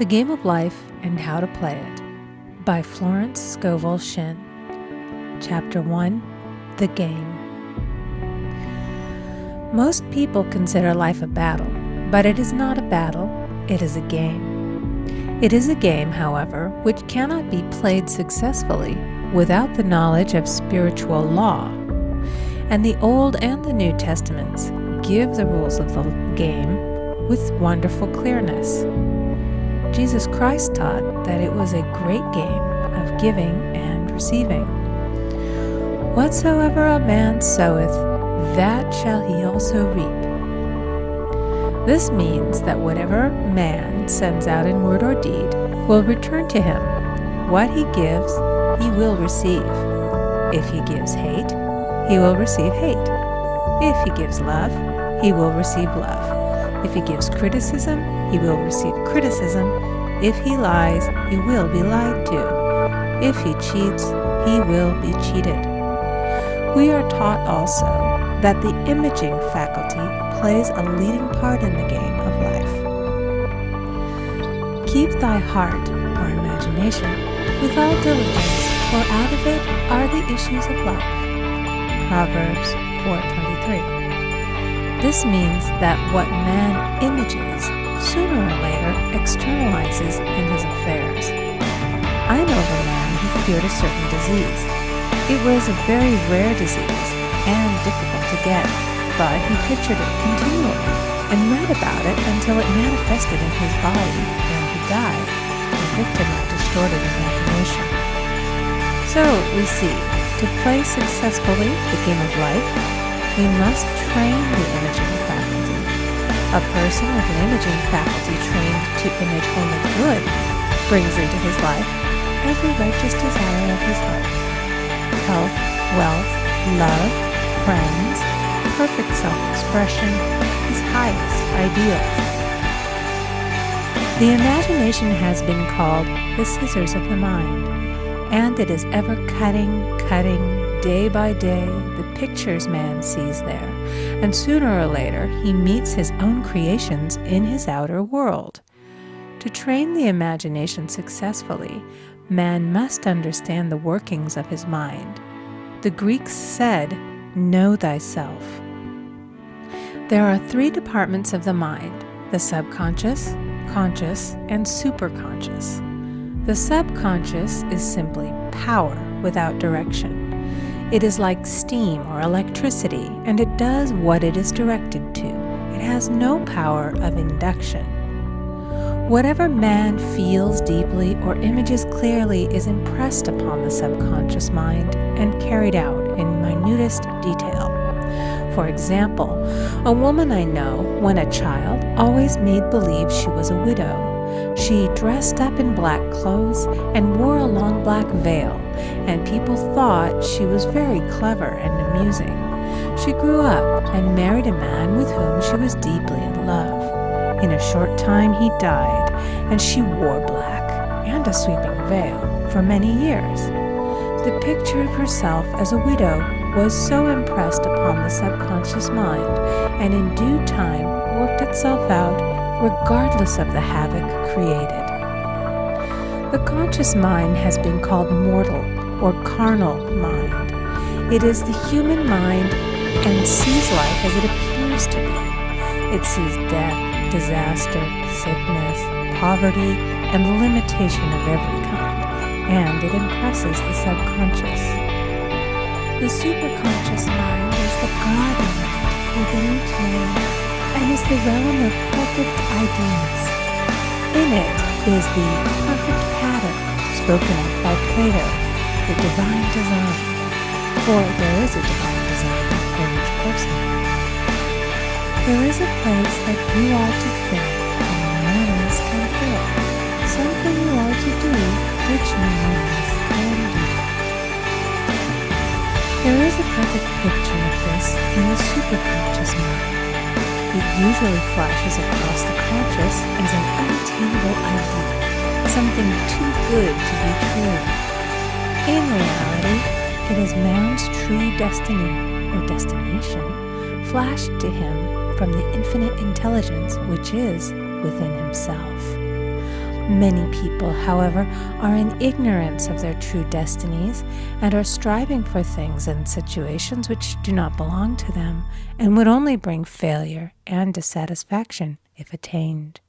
The Game of Life and How to Play It by Florence Scovel Shinn. Chapter 1, The Game. Most people consider life a battle, but it is not a battle, it is a game. It is a game, however, which cannot be played successfully without the knowledge of spiritual law. And the Old and the New Testaments give the rules of the game with wonderful clearness. Jesus Christ taught that it was a great game of giving and receiving. Whatsoever a man soweth, that shall he also reap. This means that whatever man sends out in word or deed will return to him. What he gives, he will receive. If he gives hate, he will receive hate. If he gives love, he will receive love. If he gives criticism, he will receive criticism. If he lies, he will be lied to. If he cheats, he will be cheated. We are taught also that the imaging faculty plays a leading part in the game of life. Keep thy heart, or imagination, with all diligence, for out of it are the issues of life. Proverbs 4:23. This means that what man images sooner or later externalizes in his affairs. I know of a man who feared a certain disease. It was a very rare disease and difficult to get, but he pictured it continually and read about it until it manifested in his body and he died, a victim of distorted imagination. So we see, to play successfully the game of life, we must train the imaging faculty. A person with an imaging faculty trained to image only good brings into his life every righteous desire of his heart. Health, wealth, love, friends, perfect self-expression, his highest ideals. The imagination has been called the scissors of the mind, and it is ever cutting, day by day, the pictures man sees there, and sooner or later he meets his own creations in his outer world. To train the imagination successfully, man must understand the workings of his mind. The Greeks said, "Know thyself." There are three departments of the mind: the subconscious, conscious, and superconscious. The subconscious is simply power without direction. It is like steam or electricity, and it does what it is directed to. It has no power of induction. Whatever man feels deeply or images clearly is impressed upon the subconscious mind and carried out in minutest detail. For example, a woman I know, when a child, always made believe she was a widow. She dressed up in black clothes and wore a long black veil, and people thought she was very clever and amusing. She grew up and married a man with whom she was deeply in love. In a short time he died, and she wore black and a sweeping veil for many years. The picture of herself as a widow was so impressed upon the subconscious mind, and in due time worked itself out regardless of the havoc created. The conscious mind has been called mortal or carnal mind. It is the human mind and sees life as it appears to be. It sees death, disaster, sickness, poverty, and the limitation of every kind, and it impresses the subconscious. The superconscious mind is the God mind within each man, and is the realm of perfect ideas. In it is the perfect pattern spoken of by Plato, the divine design, for there is a divine design for each person. There is a place that you are to fill, and no one else can fill. Something you are to do, which no one else can do. There is a perfect picture of this in the superconscious mind. It usually flashes across the conscious as an unattainable idea, something too good to be true. In reality, it is man's true destiny or destination flashed to him from the infinite intelligence which is within himself. Many people, however, are in ignorance of their true destinies and are striving for things and situations which do not belong to them and would only bring failure and dissatisfaction if attained.